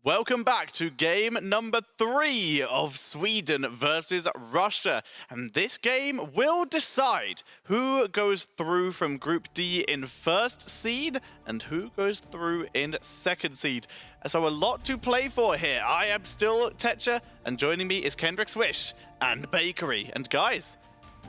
Welcome back to game number 3 of Sweden versus Russia. And this game will decide who goes through from Group D in first seed and who goes through in second seed. So a lot to play for here. I am still Tetra, and joining me is Kendrick Swish and Bakery. And guys,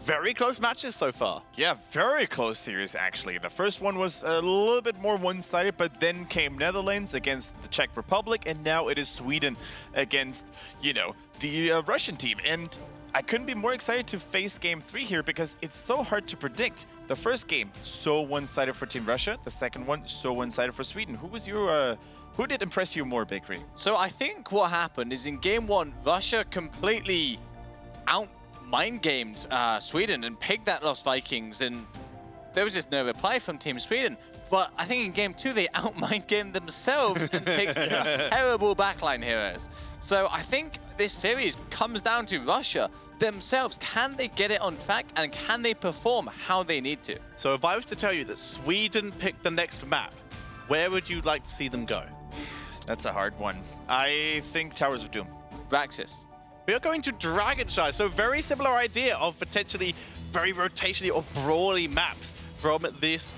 very close matches so far. Yeah, very close series, actually. The first one was a little bit more one-sided, but then came Netherlands against the Czech Republic, and now it is Sweden against, the Russian team. And I couldn't be more excited to face Game 3 here because it's so hard to predict. The first game, so one-sided for Team Russia. The second one, so one-sided for Sweden. Who did impress you more, Bakery? So I think what happened is in Game 1, Russia completely mind gamed Sweden and picked that Lost Vikings, and there was just no reply from Team Sweden. But I think in Game 2 they mind gamed themselves and picked terrible backline heroes. So I think this series comes down to Russia themselves. Can they get it on track and can they perform how they need to? So if I was to tell you that Sweden picked the next map, where would you like to see them go? That's a hard one. I think Towers of Doom. Raxus. We are going to Dragonshire, so very similar idea of potentially very rotationally or brawly maps from this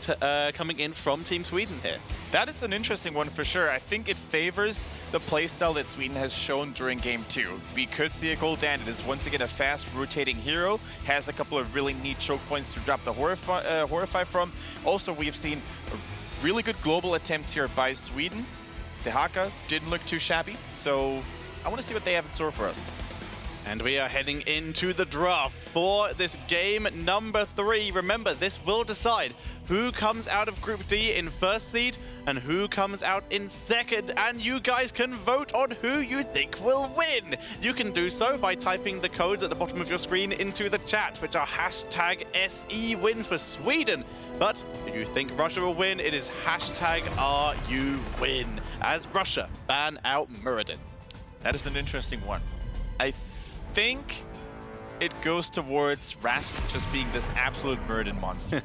coming in from Team Sweden here. That is an interesting one for sure. I think it favors the playstyle that Sweden has shown during Game 2. We could see a Gul'dan. It is once again a fast rotating hero, has a couple of really neat choke points to drop the Horrify from. Also, we've seen really good global attempts here by Sweden. The Haka didn't look too shabby, so I want to see what they have in store for us. And we are heading into the draft for this game number 3. Remember, this will decide who comes out of Group D in first seed and who comes out in second. And you guys can vote on who you think will win. You can do so by typing the codes at the bottom of your screen into the chat, which are hashtag SEWin for Sweden. But if you think Russia will win, it is hashtag RUWin, as Russia ban out Muradin. That is an interesting one. I think it goes towards Rask just being this absolute Muradin monster.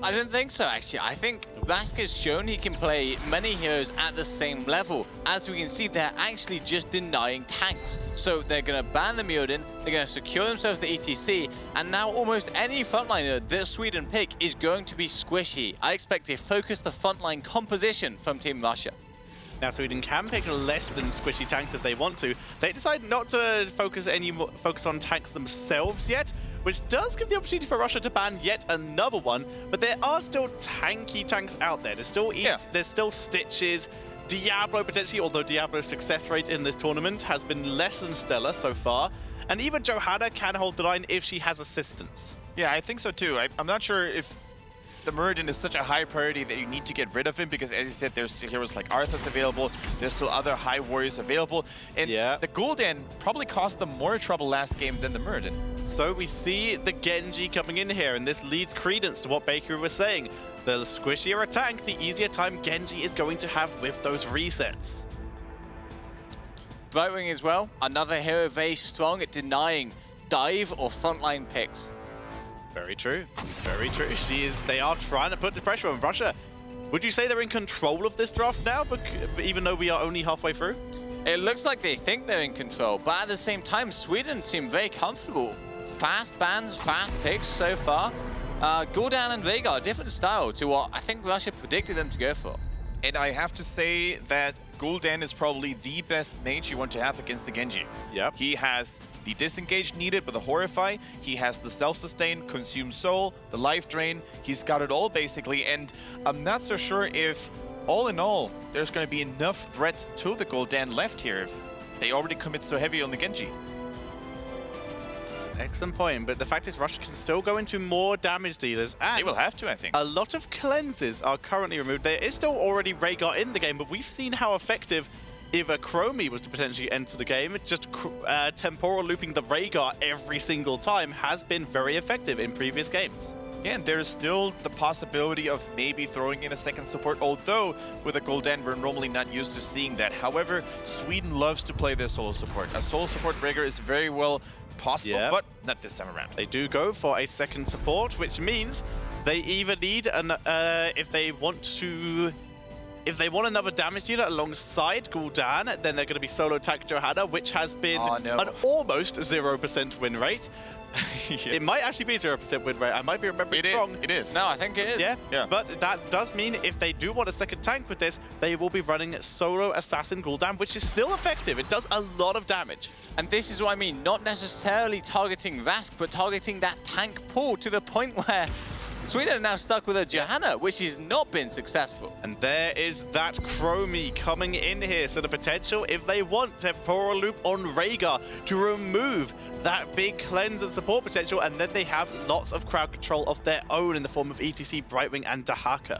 I don't think so, actually. I think Rask has shown he can play many heroes at the same level. As we can see, they're actually just denying tanks. So they're going to ban the Muradin, they're going to secure themselves the ETC, and now almost any frontliner that Sweden pick is going to be squishy. I expect to focus the frontline composition from Team Russia. Now, Sweden can pick less than squishy tanks if they want to. They decide not to focus on tanks themselves yet, which does give the opportunity for Russia to ban yet another one. But there are still tanky tanks out there. There's still Stitches, Diablo potentially, although Diablo's success rate in this tournament has been less than stellar so far. And even Johanna can hold the line if she has assistance. Yeah, I think so too. I'm not sure if the Muradin is such a high priority that you need to get rid of him because, as you said, there's heroes like Arthas available, there's still other high warriors available, and the Gul'dan probably caused them more trouble last game than the Muradin. So we see the Genji coming in here, and this leads credence to what Baker was saying. The squishier a tank, the easier time Genji is going to have with those resets. Right wing as well, another hero very strong at denying dive or frontline picks. Very true. Very true. They are trying to put the pressure on Russia. Would you say they're in control of this draft now, even though we are only halfway through? It looks like they think they're in control, but at the same time, Sweden seem very comfortable. Fast bans, fast picks so far. Gul'dan and Veigar, different style to what I think Russia predicted them to go for. And I have to say that Gul'dan is probably the best mage you want to have against the Genji. Yep. He has the disengage needed with the Horrify, he has the self-sustain, consume soul, the life drain, he's got it all basically, and I'm not so sure if, all in all, there's going to be enough threat to the Gul'dan left here if they already commit so heavy on the Genji. Excellent point, but the fact is Russia can still go into more damage dealers, and they will have to, I think. A lot of cleanses are currently removed. There is still already Rhaegar in the game, but we've seen how effective if a Chromie was to potentially enter the game, just temporal looping the Rhaegar every single time has been very effective in previous games. Yeah, and there's still the possibility of maybe throwing in a second support, although with a Gul'dan we're normally not used to seeing that. However, Sweden loves to play their solo support. A solo support Rhaegar is very well possible, but not this time around. They do go for a second support, which means they either need if they want to If they want another damage dealer alongside Gul'dan, then they're going to be solo tank Johanna, which has been an almost 0% win rate. Yeah. It might actually be 0% win rate. I might be remembering wrong. It is. No, I think it is. Yeah, but that does mean if they do want a second tank with this, they will be running solo Assassin Gul'dan, which is still effective. It does a lot of damage. And this is what I mean, not necessarily targeting Vask, but targeting that tank pool to the point where Sweden are now stuck with a Johanna, which has not been successful. And there is that Chromie coming in here. So the potential, if they want Temporal Loop on Rhaegar to remove that big cleanse and support potential, and then they have lots of crowd control of their own in the form of ETC, Brightwing, and Dahaka.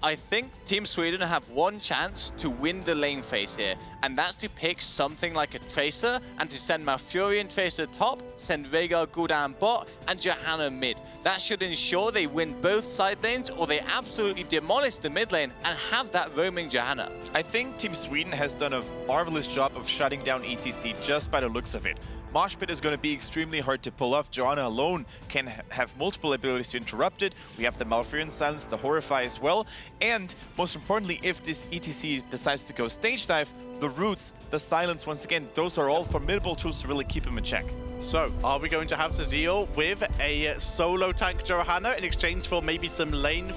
I think Team Sweden have one chance to win the lane phase here, and that's to pick something like a Tracer and to send Malfurion Tracer top, send Veigar Gul'dan bot, and Johanna mid. That should ensure they win both side lanes, or they absolutely demolish the mid lane and have that roaming Johanna. I think Team Sweden has done a marvelous job of shutting down ETC just by the looks of it. Mosh Pit is going to be extremely hard to pull off. Johanna alone can have multiple abilities to interrupt it. We have the Malfurion Silence, the Horrify as well. And most importantly, if this ETC decides to go stage dive, the Roots, the Silence, once again, those are all formidable tools to really keep him in check. So, are we going to have to deal with a solo tank Johanna in exchange for maybe some lane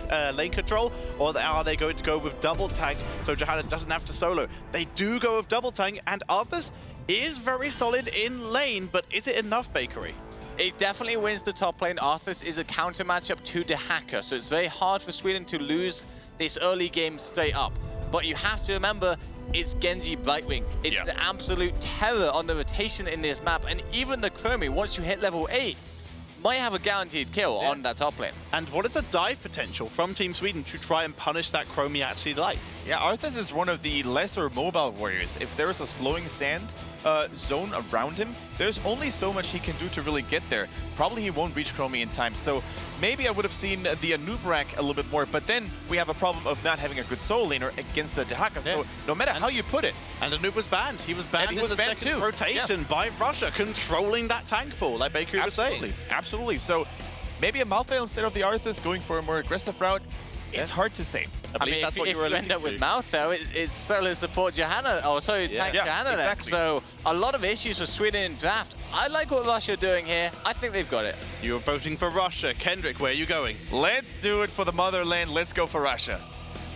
control? Or are they going to go with double tank so Johanna doesn't have to solo? They do go with double tank, and Arthas is very solid in lane, but is it enough, Bakery? It definitely wins the top lane. Arthas is a counter matchup to the Hacker, so it's very hard for Sweden to lose this early game straight up. But you have to remember, it's Genji Brightwing. It's the absolute terror on the rotation in this map, and even the Chromie, once you hit level 8, might have a guaranteed kill on that top lane. And what is the dive potential from Team Sweden to try and punish that Chromie actually like? Yeah, Arthas is one of the lesser mobile warriors. If there is a slowing stand zone around him, there's only so much he can do to really get there. Probably he won't reach Chromie in time, so maybe I would have seen the Anub'arak a little bit more, but then we have a problem of not having a good solo laner against the Dahaka, so no matter how you put it. And Anub was banned. He was banned in the second rotation by Russia, controlling that tank pool, like Bakery was saying. Absolutely. So maybe a Malphite instead of the Arthas going for a more aggressive route. It's hard to say. I mean, if you end up with Mouth, though, it's solo support Johanna, or sorry, tank Johanna exactly. So a lot of issues for Sweden in draft. I like what Russia are doing here. I think they've got it. You're voting for Russia. Kendrick, where are you going? Let's do it for the motherland. Let's go for Russia.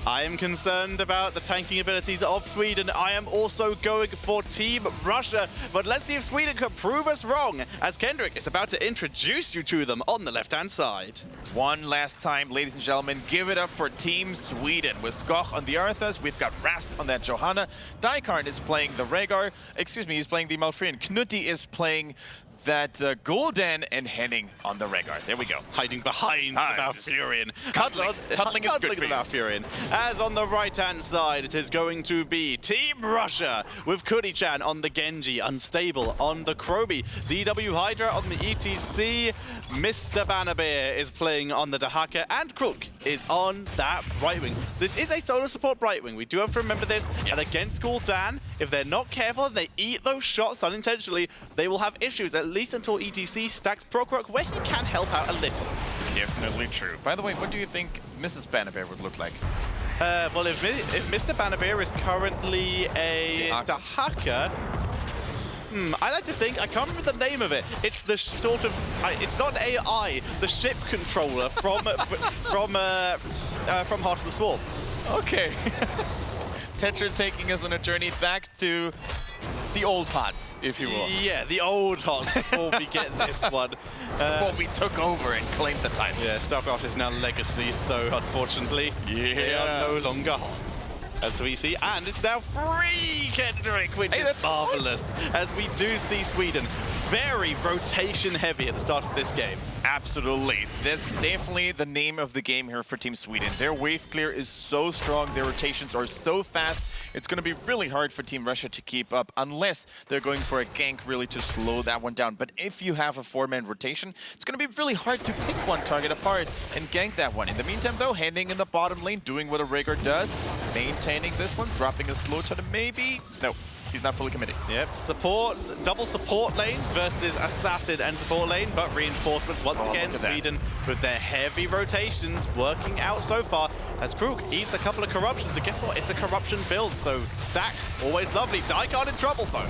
I am concerned about the tanking abilities of Sweden. I am also going for Team Russia, but let's see if Sweden can prove us wrong, as Kendrick is about to introduce you to them on the left-hand side. One last time, ladies and gentlemen, give it up for Team Sweden. With Skoch on the Arthas, we've got Rasp on that Johanna. Daikarn is playing the Rhaegar. Excuse me, he's playing the Malfurion. Knutti is playing that Gul'dan, and Henning on the Rhaegar. There we go. Hiding behind the Malfurion. Cuddling is good for you. Malfurion. As on the right-hand side, it is going to be Team Russia with Kuri-chan on the Genji, Unstable on the Chromie, DW Hydra on the ETC, Mr. Bannerbear is playing on the Dahaka, and Kruk is on that Brightwing. This is a solo support Brightwing. We do have to remember this. And against Gul'dan, if they're not careful and they eat those shots unintentionally, they will have issues, at least until ETC stacks Prokrok, where he can help out a little. Definitely true. By the way, what do you think Mrs. Bannerbear would look like? Well, if Mr. Bannerbear is currently a Dahaka, I like to think, I can't remember the name of it. It's the sort of, it's not AI, the ship controller from Heart of the Swarm. Okay. Tetra taking us on a journey back to the old Hots, if you will. Yeah, the old Hots before we get this one. Before we took over and claimed the title. Yeah, StarCraft is now legacy, so unfortunately, they are no longer Hots, as we see. And it's now free, Kendrick, which is marvelous, as we do see Sweden very rotation heavy at the start of this game. Absolutely. That's definitely the name of the game here for Team Sweden. Their wave clear is so strong, their rotations are so fast, it's going to be really hard for Team Russia to keep up unless they're going for a gank really to slow that one down. But if you have a 4-man rotation, it's going to be really hard to pick one target apart and gank that one. In the meantime, though, Henning in the bottom lane, doing what a Rhaegar does, maintaining this one, dropping a slow to the maybe. No. he's not fully committing. Yep, support, double support lane versus assassin and support lane, but reinforcements once again. Sweden with their heavy rotations working out so far as Krug eats a couple of corruptions. And guess what? It's a corruption build, so stacks, always lovely. Daikon in trouble though.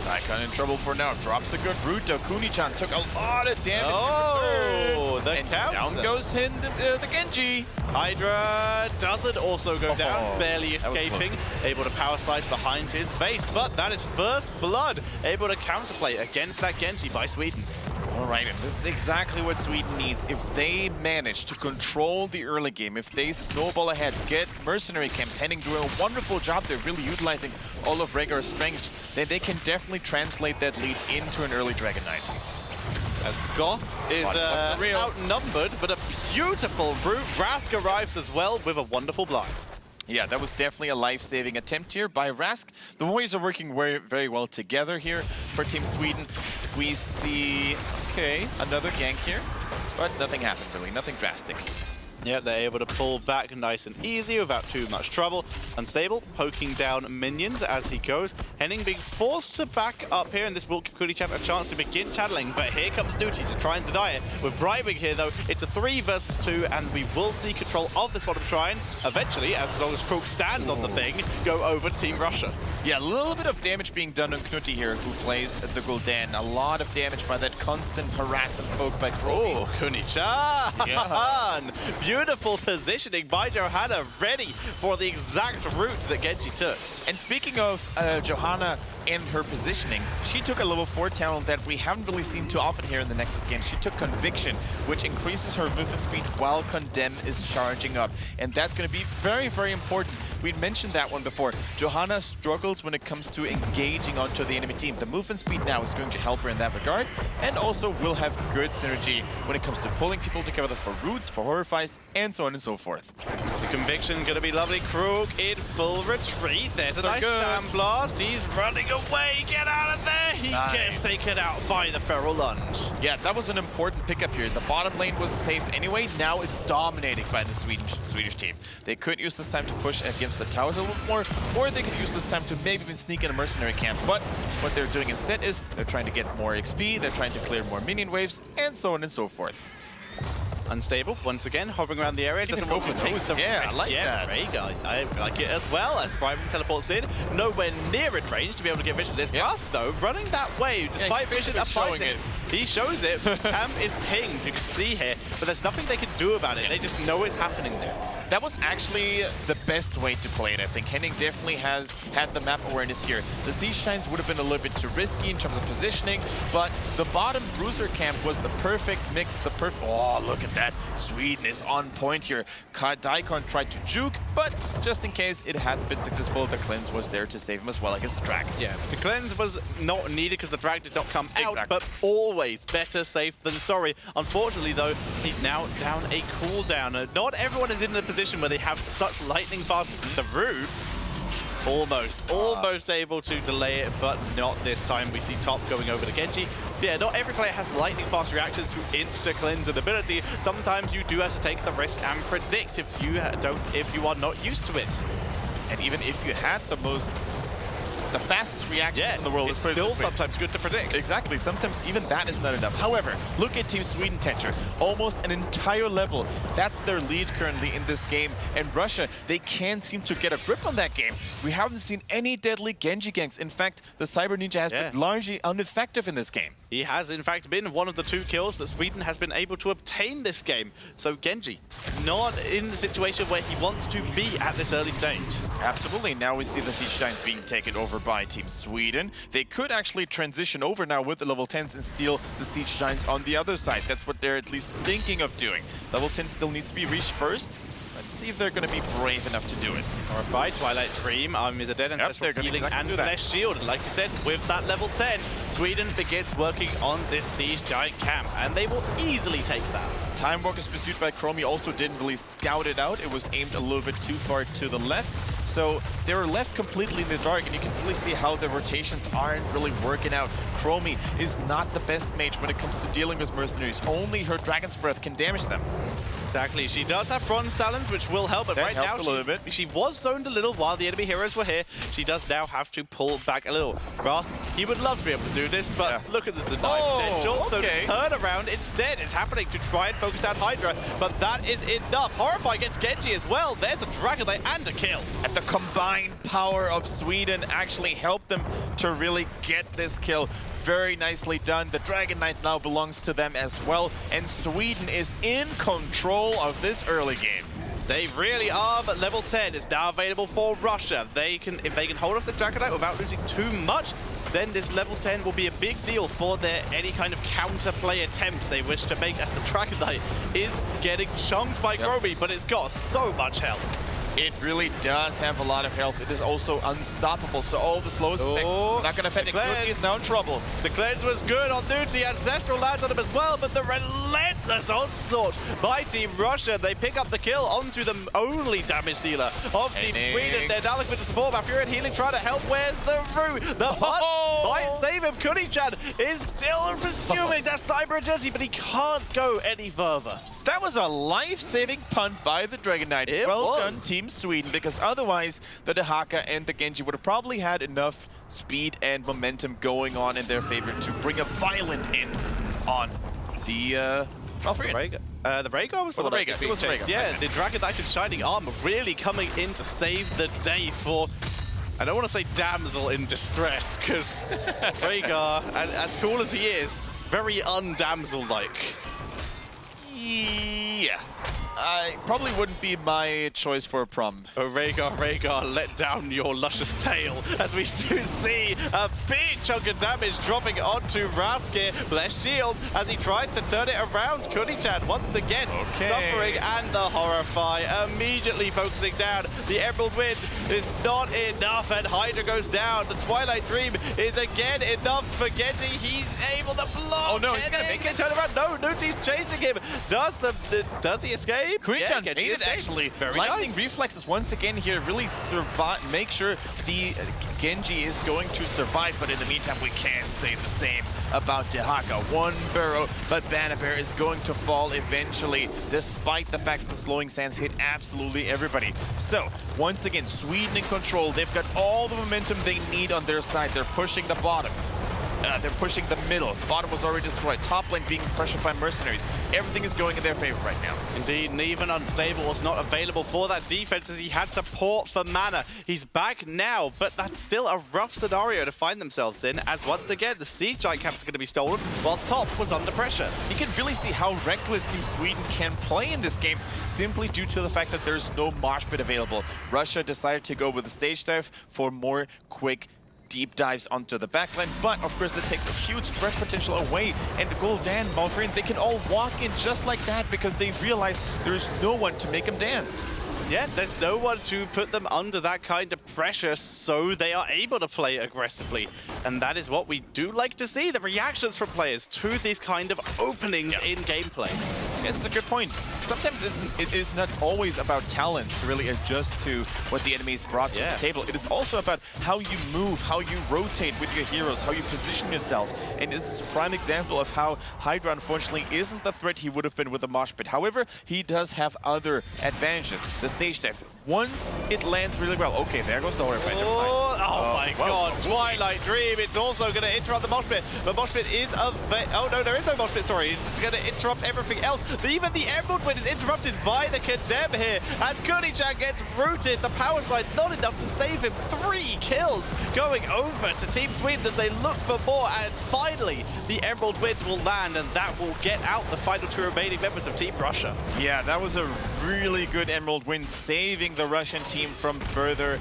Daikon in trouble for now. Drops a good root. Kuni-chan took a lot of damage. Oh, the counter. Down goes the Genji. Hydra doesn't also go down, barely escaping, able to power slide behind his base, but that is first blood, able to counterplay against that Genji by Sweden. All right, and this is exactly what Sweden needs. If they manage to control the early game, if they snowball ahead, get mercenary camps, Henning doing a wonderful job, they're really utilizing all of Rhaegar's strengths, then they can definitely translate that lead into an early Dragon Knight. As Goth is outnumbered, but a beautiful route. Rask arrives as well with a wonderful blind. Yeah, that was definitely a life-saving attempt here by Rask. The Warriors are working very, very well together here for Team Sweden. We see, okay, another gank here, but nothing happened really, nothing drastic. Yeah, they're able to pull back nice and easy without too much trouble. Unstable, poking down minions as he goes. Henning being forced to back up here, and this will give Kuni-chan a chance to begin channeling, but here comes Snooty to try and deny it. We're bribing here, though. It's a 3 versus 2, and we will see control of this bottom shrine. Eventually, as long as Krug stands on the thing, go over to Team Russia. Yeah, a little bit of damage being done on Knuti here, who plays the Gul'dan. A lot of damage by that constant harass and poke by Krog. Oh, Kuni-chan! Yeah. Beautiful positioning by Johanna, ready for the exact route that Genji took. And speaking of Johanna and her positioning, she took a level 4 talent that we haven't really seen too often here in the Nexus games. She took Conviction, which increases her movement speed while Condemn is charging up. And that's going to be very, very important. We mentioned that one before. Johanna struggles when it comes to engaging onto the enemy team. The movement speed now is going to help her in that regard, and also will have good synergy when it comes to pulling people together for roots, for horrifies, and so on and so forth. The Conviction gonna be lovely. Krug in full retreat. There's a nice Sand Blast. He's running away. Get out of there. He gets taken out by the Feral Lunge. Yeah, that was an important pickup here. The bottom lane was safe anyway. Now it's dominated by the Swedish team. They could use this time to push against the towers a little more, or they could use this time to maybe even sneak in a mercenary camp. But what they're doing instead is they're trying to get more XP, they're trying to clear more minion waves, and so on and so forth. Unstable, once again, hovering around the area. Doesn't want to take some I like that. I like it as well, as Bribing teleports in. Nowhere near in range to be able to get vision. This Rask, though, running that way, despite vision applied it. He shows it. Cam is pinged, you can see here, but there's nothing they can do about it. They just know it's happening there. That was actually the best way to play it, I think. Henning definitely has had the map awareness here. The Siege Shines would have been a little bit too risky in terms of positioning, but the bottom bruiser camp was the perfect mix, oh, look at that. Sweden is on point here. Daikon tried to juke, but just in case it hadn't been successful, the cleanse was there to save him as well against the drag. Yeah, the cleanse was not needed because the drag did not come out, but always better safe than sorry. Unfortunately, though, he's now down a cooldown. Not everyone is in the position where they have such lightning fast. The root, almost able to delay it, but not this time. We see Top going over to Genji. Yeah, not every player has lightning fast reactions to insta-cleanse an ability. Sometimes you do have to take the risk and predict if you are not used to it. And even if you had the fastest reaction in the world, it's still sometimes good to predict. Exactly, sometimes even that is not enough. However, look at Team Sweden, Tencher. Almost an entire level. That's their lead currently in this game. And Russia, they can't seem to get a grip on that game. We haven't seen any deadly Genji ganks. In fact, the Cyber Ninja has been largely ineffective in this game. He has, in fact, been one of the 2 kills that Sweden has been able to obtain this game. So Genji, not in the situation where he wants to be at this early stage. Absolutely. Now we see the Siege Giants being taken over by Team Sweden. They could actually transition over now with the level 10s and steal the Siege Giants on the other side. That's what they're at least thinking of doing. Level 10 still needs to be reached first. Let's see if they're going to be brave enough to do it. Horrify, Twilight Dream, Army of the Dead, Ancestral Healing, and Flesh Shield. Like you said, with that level 10, Sweden begins working on this Siege Giant camp, and they will easily take that. Time Walker's pursuit by Chromie also didn't really scout it out. It was aimed a little bit too far to the left. So they were left completely in the dark, and you can really see how the rotations aren't really working out. Chromie is not the best mage when it comes to dealing with mercenaries. Only her Dragon's Breath can damage them. Exactly. She does have bronze talents, which will help, but That right now helped a little bit. she was zoned a little while the enemy heroes were here. She does now have to pull back a little. Ras, he would love to be able to do this, but look at the deny potential. Okay. So turn around instead is happening to try and focus down Hydra, but that is enough. Horrify gets Genji as well. There's a Dragon Knight and a kill. And the combined power of Sweden actually helped them to really get this kill. Very nicely done. The Dragon Knight now belongs to them as well, and Sweden is in control of this early game. They really are, but level 10 is now available for Russia. They can, if they can hold off the Dragon Knight without losing too much, then this level 10 will be a big deal for their any kind of counterplay attempt they wish to make, as the Dragon Knight is getting chunked by Groby, but it's got so much health. It really does have a lot of health. It is also unstoppable, so all the slows effect not going to affect it. Groby is now in trouble. The cleanse was good on Nuti. Ancestral lands on him as well, but the relentless onslaught by Team Russia. They pick up the kill onto the only damage dealer of Team Sweden. They're now looking for the support. Mafia and Healing trying to help. Where's the root? The punt might save him. Kunichan is still pursuing that cyber agility, but he can't go any further. That was a life-saving punt by the Dragon Knight. Well done, Team Sweden, because otherwise the Dehaka and the Genji would have probably had enough speed and momentum going on in their favor to bring a violent end on the The Rhaegar was the one that It was the Rhaegar. Yeah, the Dragon Knight in Shining Armor really coming in to save the day for, I don't want to say damsel in distress, because Rhaegar, as cool as he is, very undamsel-like. Yeah. Probably wouldn't be my choice for a prom. Oh, Rhaegar, let down your luscious tail, as we do see a big chunk of damage dropping onto Raskir. Bless shield as he tries to turn it around. Kunichan once again suffering, and the Horrify immediately focusing down. The Emerald Wind is not enough, and Hydra goes down. The Twilight Dream is again enough for Genji. He's able to block. Oh no, he's gonna make it. Turn around. No, Nuti's chasing him. Does he escape? Kunichan made it actually. Very Lightning nice. reflexes once again here really survive, make sure the Genji is going to survive, but in the meantime we can't say the same about Dehaka. One burrow, but Bannerbear is going to fall eventually, despite the fact that the slowing stance hit absolutely everybody. So, once again, Sweden in control. They've got all the momentum they need on their side. They're pushing the bottom. They're pushing the middle. Bottom was already destroyed. Top lane being pressured by mercenaries. Everything is going in their favor right now. Indeed, and even Unstable was not available for that defense as he had to port for mana. He's back now, but that's still a rough scenario to find themselves in, as once again, the Siege Giant caps are going to be stolen, while top was under pressure. You can really see how reckless Team Sweden can play in this game, simply due to the fact that there's no mosh pit available. Russia decided to go with the stage dive for more quick deep dives onto the backline, but of course that takes a huge threat potential away, and Gul'dan, Malfurion, they can all walk in just like that because they realize there's no one to make them dance. Yeah, there's no one to put them under that kind of pressure, so they are able to play aggressively. And that is what we do like to see, the reactions from players to these kind of openings in gameplay. Yeah, that's a good point. Sometimes it is not always about talent to really adjust to what the enemies brought to the table. It is also about how you move, how you rotate with your heroes, how you position yourself. And this is a prime example of how Hydra, unfortunately, isn't the threat he would have been with the mosh pit. However, he does have other advantages. The stage dive, once it lands really well. Okay, there goes the Horrify. Oh my god, Twilight Dream. It's also going to interrupt the mosh pit. The mosh pit is oh no, there is no mosh pit, sorry. It's going to interrupt everything else. Even the Emerald Wind is interrupted by the Condemn here as Kunichan gets rooted. The power slide not enough to save him. 3 kills going over to Team Sweden as they look for more, and finally the Emerald Wind will land, and that will get out the final 2 remaining members of Team Russia. Yeah, that was a really good Emerald Wind, saving the Russian team from further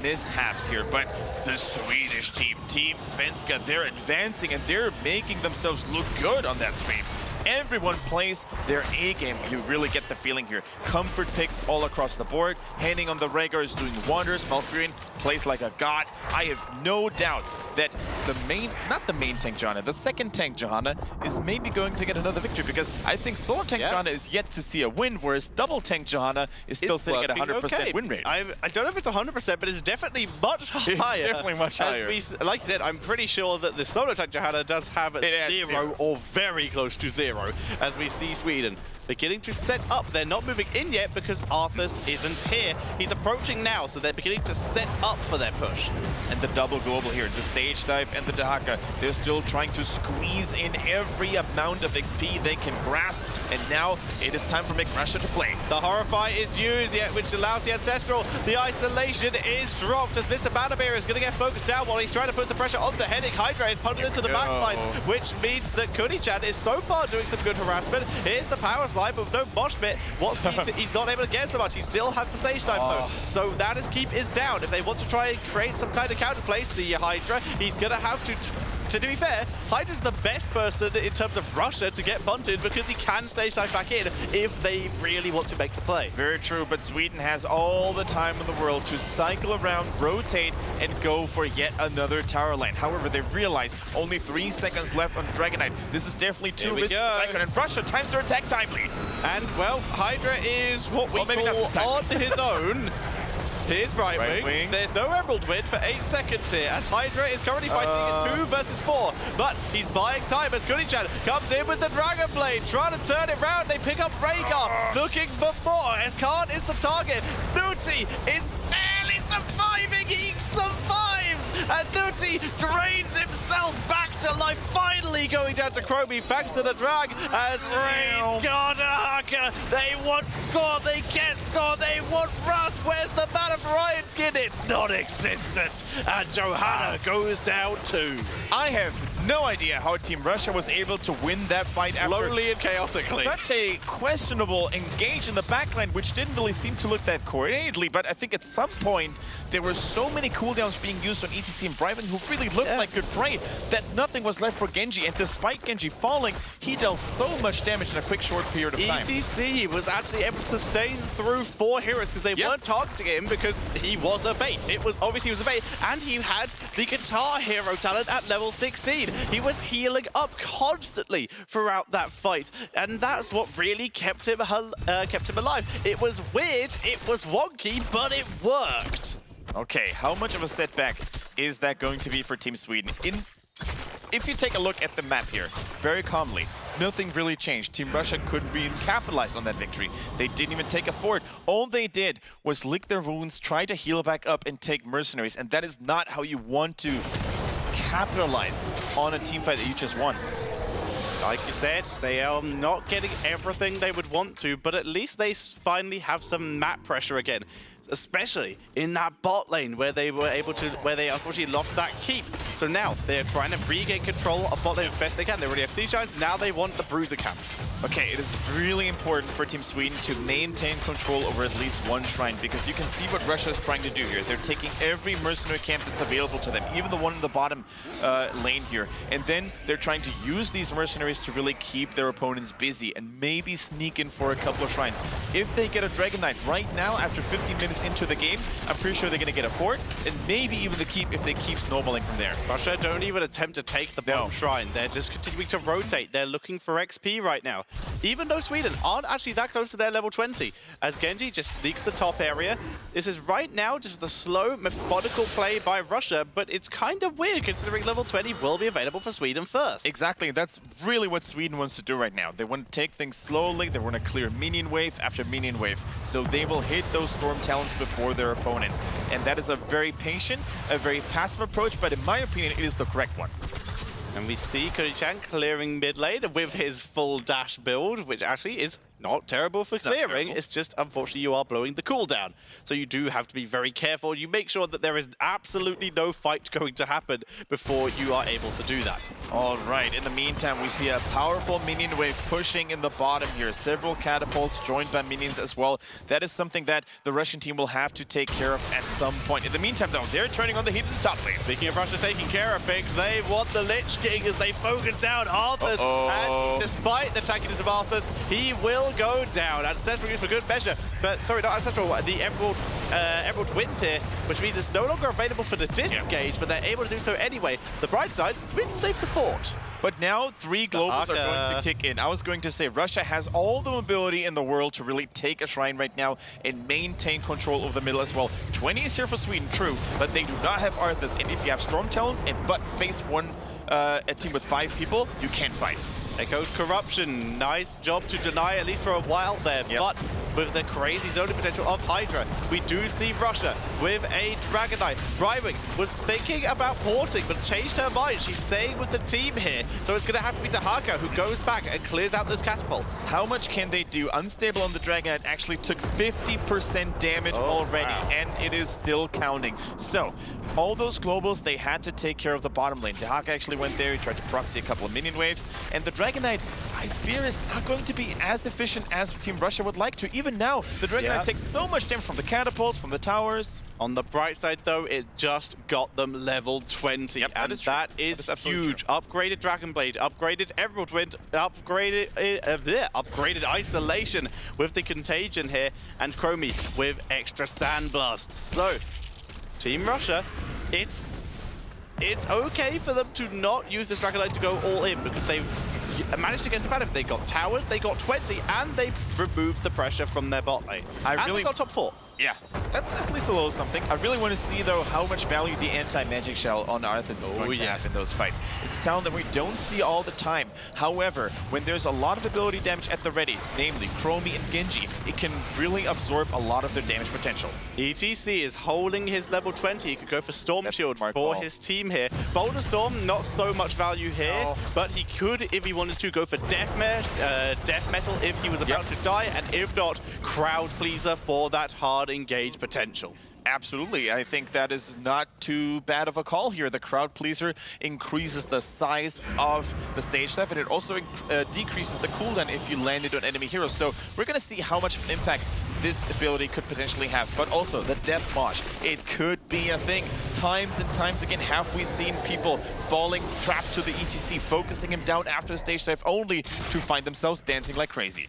mishaps here. But the Swedish team, Team Svenska, they're advancing and they're making themselves look good on that stream. Everyone plays their A game. You really get the feeling here. Comfort picks all across the board. Handing on the Rhaegar is doing wonders. Malfurion plays like a god. I have no doubts that the main, not the main tank Johanna, the second tank Johanna is maybe going to get another victory, because I think solo tank Johanna is yet to see a win, whereas double tank Johanna is still sitting at 100% win rate. I don't know if it's 100%, but it's definitely much higher. It's definitely much higher. Like you said, I'm pretty sure that the solo tank Johanna does have 0 or very close to 0 as we see Sweden beginning to set up. They're not moving in yet because Arthas isn't here. He's approaching now, so they're beginning to set up for their push. And the double global here, the stage dive and the Dahaka, they're still trying to squeeze in every amount of XP they can grasp. And now it is time for Russia to play. The Horrify is used yet, which allows the Ancestral. The isolation is dropped as Mr. Bannerbeer is going to get focused down while he's trying to put some pressure onto Hennig. Hydra is punted into the backline, which means that Kuni-chan is so far doing some good harassment. Here's the power slide, but with no mosh pit. He's not able to get so much. He still has the stage dive though. So that is keep is down. If they want to try and create some kind of counterplay, the Hydra, he's going to have to be fair, Hydra's the best person in terms of Russia to get punted because he can stage dive back in if they really want to make the play. Very true, but Sweden has all the time in the world to cycle around, rotate, and go for yet another tower lane. However, they realize only 3 seconds left on Dragon Knight. This is definitely too risky. And Russia times their attack timely. And, well, Hydra is what we call on his own. Here's Brightwing. There's no Emerald Wind for 8 seconds here, as Hydra is currently fighting in 2 versus 4. But he's buying time as Kuni-chan comes in with the Dragon Blade, trying to turn it round. They pick up Rhaegar, looking for more, and Khan is the target. Nuti is barely surviving. He survives, and Nuti drains himself back to life, finally going down to Chromie thanks to the drag as Rain got a Haka. They want score, they get score, they want Russ. Where's the Man of Ryan skin? It's non-existent. And Johanna goes down too. I have no idea how Team Russia was able to win that fight after slowly and chaotically. Such a questionable engage in the backline, which didn't really seem to look that coordinatedly, but I think at some point there were so many cooldowns being used on ETC and Brightwing who really looked like good prey that nothing was left for Genji, and despite Genji falling, he dealt so much damage in a quick short period of time. ETC was actually able to sustain through 4 heroes because they weren't targeting him because he was a bait. It was obviously he was a bait, and he had the guitar hero talent at level 16. He was healing up constantly throughout that fight, and that's what really kept him alive. It was weird, it was wonky, but it worked. Okay, how much of a setback is that going to be for Team Sweden? If you take a look at the map here, very calmly, nothing really changed. Team Russia couldn't even capitalize on that victory. They didn't even take a fort. All they did was lick their wounds, try to heal back up, and take mercenaries, and that is not how you want to capitalize on a team fight that you just won. Like you said, they are not getting everything they would want to, but at least they finally have some map pressure again. Especially in that bot lane where they unfortunately lost that keep. So now they're trying to regain control of bot lane as best they can. They already have C-Shines, now they want the Bruiser camp. Okay, it is really important for Team Sweden to maintain control over at least one shrine, because you can see what Russia is trying to do here. They're taking every mercenary camp that's available to them, even the one in the bottom lane here. And then they're trying to use these mercenaries to really keep their opponents busy and maybe sneak in for a couple of shrines. If they get a Dragon Knight right now, after 15 minutes into the game, I'm pretty sure they're going to get a fort, and maybe even the keep if they keep snowballing from there. Russia don't even attempt to take the bottom shrine. They're just continuing to rotate. They're looking for XP right now. Even though Sweden aren't actually that close to their level 20, as Genji just sneaks the top area. This is right now just the slow, methodical play by Russia, but it's kind of weird considering level 20 will be available for Sweden first. Exactly, that's really what Sweden wants to do right now. They want to take things slowly, they want to clear minion wave after minion wave, so they will hit those storm talents before their opponents. And that is a very patient, a very passive approach, but in my opinion, it is the correct one. And we see Kuni-chan clearing mid lane with his full dash build, which actually is not terrible for clearing. It's just, unfortunately, you are blowing the cooldown. So you do have to be very careful. You make sure that there is absolutely no fight going to happen before you are able to do that. All right, in the meantime, we see a powerful minion wave pushing in the bottom here. Several catapults joined by minions as well. That is something that the Russian team will have to take care of at some point. In the meantime, though, they're turning on the heat in the top lane. Speaking of Russia taking care of things, they want the Lich King as they focus down Arthas. And despite the tankiness of Arthas, he will go down. Ancestral used for good measure, but sorry, not Ancestral, the Emerald Wind here, which means it's no longer available for the disengage, but they're able to do so anyway. The bright side, Sweden saved the fort. But now 3 globals are going to kick in. I was going to say Russia has all the mobility in the world to really take a shrine right now and maintain control of the middle as well. 20 is here for Sweden, true, but they do not have Arthas, and if you have Storm Talons and but face a team with 5 people, you can't fight. Echo's corruption. Nice job to deny, at least for a while there. Yep. But with the crazy zoning potential of Hydra, we do see Russia with a Dragon Knight. Brywing was thinking about porting, but changed her mind. She's staying with the team here. So it's going to have to be Dahaka who goes back and clears out those catapults. How much can they do? Unstable on the Dragon Knight actually took 50% damage already, wow. and it is still counting. So, all those globals, they had to take care of the bottom lane. Dahaka actually went there, he tried to proxy a couple of minion waves, and the Dragon Knight, I fear, is not going to be as efficient as Team Russia would like to. Even now, the Dragon Knight takes so much damage from the catapults, from the towers. On the bright side, though, it just got them level 20, Yep, and that is huge. True. Upgraded Dragon Blade, upgraded Emerald Wind, upgraded Isolation with the Contagion here, and Chromie with extra Sandblasts. So, Team Russia, it's okay for them to not use this Dragon Knight to go all in, because they've managed to get stuff out of it. They got towers, they got 20, and they removed the pressure from their bot lane. And they got top 4. Yeah, that's at least a little something. I really want to see, though, how much value the anti-magic shell on Arthas is going to have in those fights. It's a talent that we don't see all the time. However, when there's a lot of ability damage at the ready, namely Chromie and Genji, it can really absorb a lot of their damage potential. ETC is holding his level 20. He could go for Storm Shield for his team here. Boulder Storm, not so much value here, but he could, if he wanted to, go for Death Metal if he was about to die, and if not, Crowd Pleaser for that hard engage potential. Absolutely. I think that is not too bad of a call here. The Crowd Pleaser increases the size of the stage left, and it also decreases the cooldown if you land it on enemy heroes. So we're going to see how much of an impact this ability could potentially have. But also the Death Mosh, it could be a thing. Times and times again have we seen people falling trapped to the ETC, focusing him down after the stage dive, only to find themselves dancing like crazy.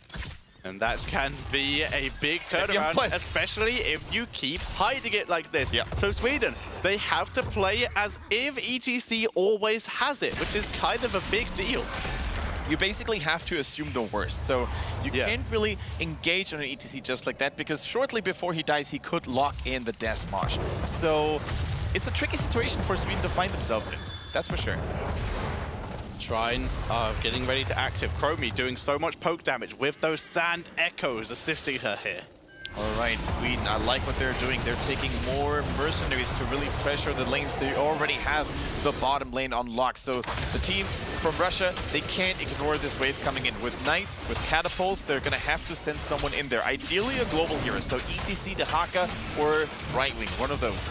And that can be a big turnaround, especially if you keep hiding it like this. So Sweden, they have to play as if ETC always has it, which is kind of a big deal. You basically have to assume the worst. So you can't really engage on an ETC just like that, because shortly before he dies, he could lock in the Death Mosh. So it's a tricky situation for Sweden to find themselves in. That's for sure. Shrines are getting ready to active. Chromie doing so much poke damage with those Sand Echoes assisting her here. All right, Sweden, I like what they're doing. They're taking more mercenaries to really pressure the lanes. They already have the bottom lane unlocked. So the team from Russia, they can't ignore this wave coming in. With Knights, with Catapults, they're going to have to send someone in there. Ideally a global hero. So ETC, Dahaka, or Brightwing, one of those.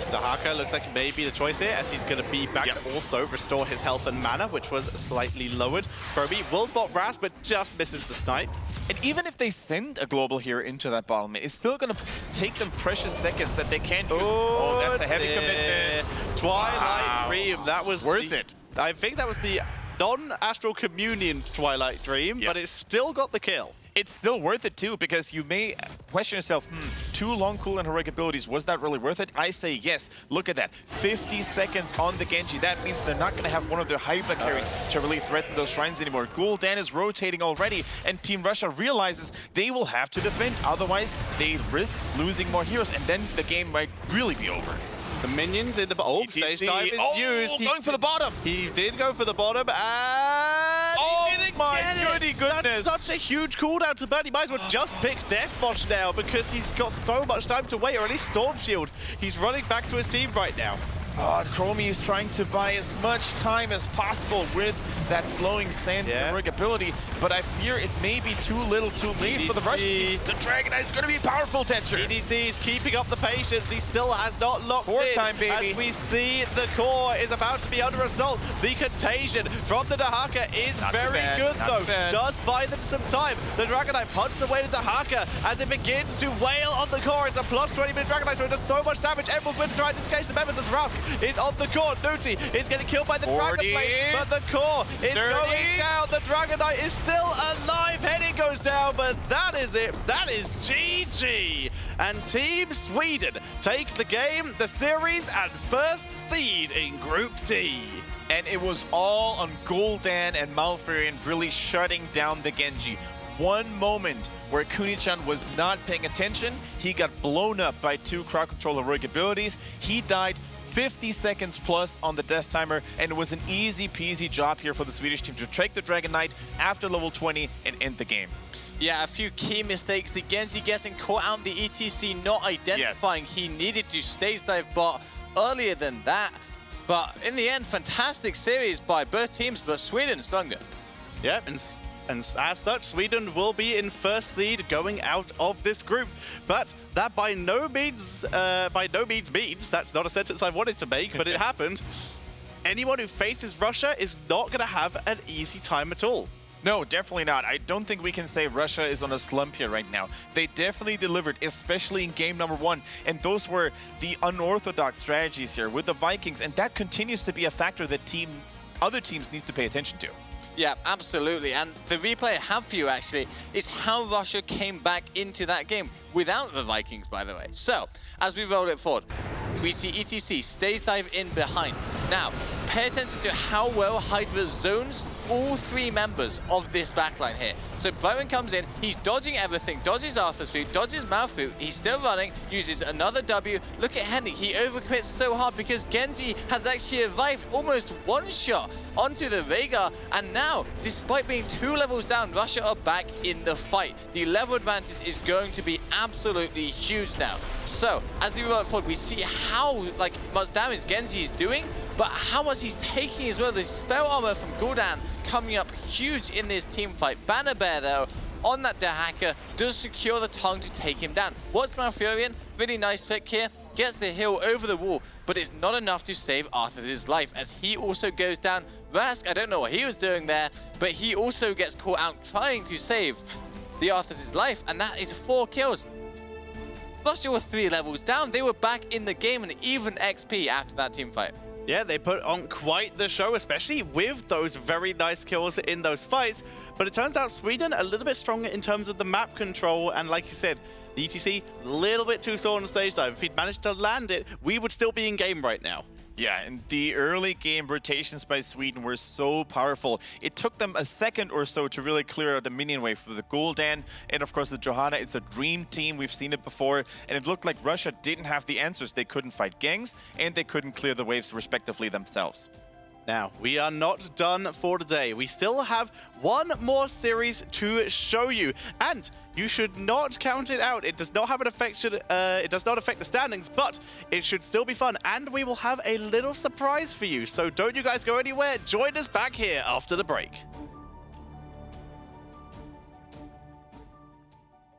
Dahaka looks like maybe the choice here, as he's going to be back to also restore his health and mana, which was slightly lowered. Chromie will spot Raz, but just misses the snipe. And even if they send a global hero into that bottom lane, it's still going to take them precious seconds that they can't use. Oh, that's a heavy commitment. Twilight Dream, that was worth it. I think that was the non-Astral Communion Twilight Dream, but it still got the kill. It's still worth it too, because you may question yourself, too long cool and heroic abilities, was that really worth it? I say yes. Look at that. 50 seconds on the Genji. That means they're not going to have one of their hyper carries to really threaten those shrines anymore. Gul'dan is rotating already, and Team Russia realizes they will have to defend. Otherwise, they risk losing more heroes, and then the game might really be over. The minions in the stage dive is used. Going for the bottom. He did go for the bottom, and he didn't get it. Goodness. That's such a huge cooldown to burn. He might as well just pick Death Mosh now, because he's got so much time to wait, or at least Storm Shield. He's running back to his team right now. Chromie is trying to buy as much time as possible with that slowing sand heroic ability, but I fear it may be too little too late for the Russian team. The Dragon Knight is going to be powerful, Tencher. EDC is keeping up the patience. He still has not locked in. Time, baby. As we see the core is about to be under assault. The contagion from the Dahaka is very good, though. Does buy them some time. The Dragon Knight punches away to Dahaka as it begins to wail on the core. It's a plus 20-minute Dragon Knight, so it does so much damage. Emerald's going to try and disengage the members as Rask is on the core. Nuti is getting killed by the Dragon Blade, but the core is going down. The Dragon Knight is still alive. Heading goes down, but that is it. That is GG. And Team Sweden take the game, the series, and first seed in Group D. And it was all on Gul'dan and Malfurion really shutting down the Genji. One moment where Kuni-chan was not paying attention, he got blown up by two crowd control heroic abilities. He died 50 seconds plus on the death timer, and it was an easy peasy job here for the Swedish team to take the Dragon Knight after level 20 and end the game. Yeah, a few key mistakes. The Genji getting caught out, the ETC not identifying. Yes. He needed to stage dive bot earlier than that. But in the end, fantastic series by both teams, but Sweden stronger. Yeah, and as such, Sweden will be in first seed going out of this group. But that by no means means, that's not a sentence I wanted to make, but it happened. Anyone who faces Russia is not going to have an easy time at all. No, definitely not. I don't think we can say Russia is on a slump here right now. They definitely delivered, especially in game number 1. And those were the unorthodox strategies here with the Vikings. And that continues to be a factor that other teams need to pay attention to. Yeah, absolutely. And the replay I have for you, actually, is how Russia came back into that game without the Vikings, by the way. So, as we roll it forward, we see ETC stage dive in behind. Now, pay attention to how well Hydra zones all 3 members of this backline here. So Byron comes in, he's dodging everything, dodges Arthur's Flute, dodges Malfoot, he's still running, uses another W. Look at Henry, he overcommits so hard because Genji has actually arrived almost one shot onto the Veigar, and now, despite being 2 levels down, Russia are back in the fight. The level advantage is going to be absolutely huge now. So, as we roll forward, we see how much damage Genji is doing, but how much he's taking as well. The spell armor from Gul'dan coming up huge in this team fight. Banner Bear, though, on that Dehaka, does secure the tongue to take him down. Watch Malfurion, really nice pick here, gets the hill over the wall, but it's not enough to save Arthur's life as he also goes down. Rask, I don't know what he was doing there, but he also gets caught out trying to save the Arthur's life, and that is 4 kills. Russia were 3 levels down. They were back in the game and even XP after that team fight. Yeah, they put on quite the show, especially with those very nice kills in those fights. But it turns out Sweden a little bit stronger in terms of the map control. And like you said, the ETC a little bit too slow on the stage dive. If he'd managed to land it, we would still be in game right now. Yeah, and the early game rotations by Sweden were so powerful. It took them a second or so to really clear out the minion wave for the Gul'dan. And of course the Johanna, it's a dream team. We've seen it before. And it looked like Russia didn't have the answers. They couldn't fight gangs and they couldn't clear the waves respectively themselves. Now, we are not done for today. We still have one more series to show you, and you should not count it out. It does not have an effect. It does not affect the standings, but it should still be fun, and we will have a little surprise for you. So don't you guys go anywhere. Join us back here after the break.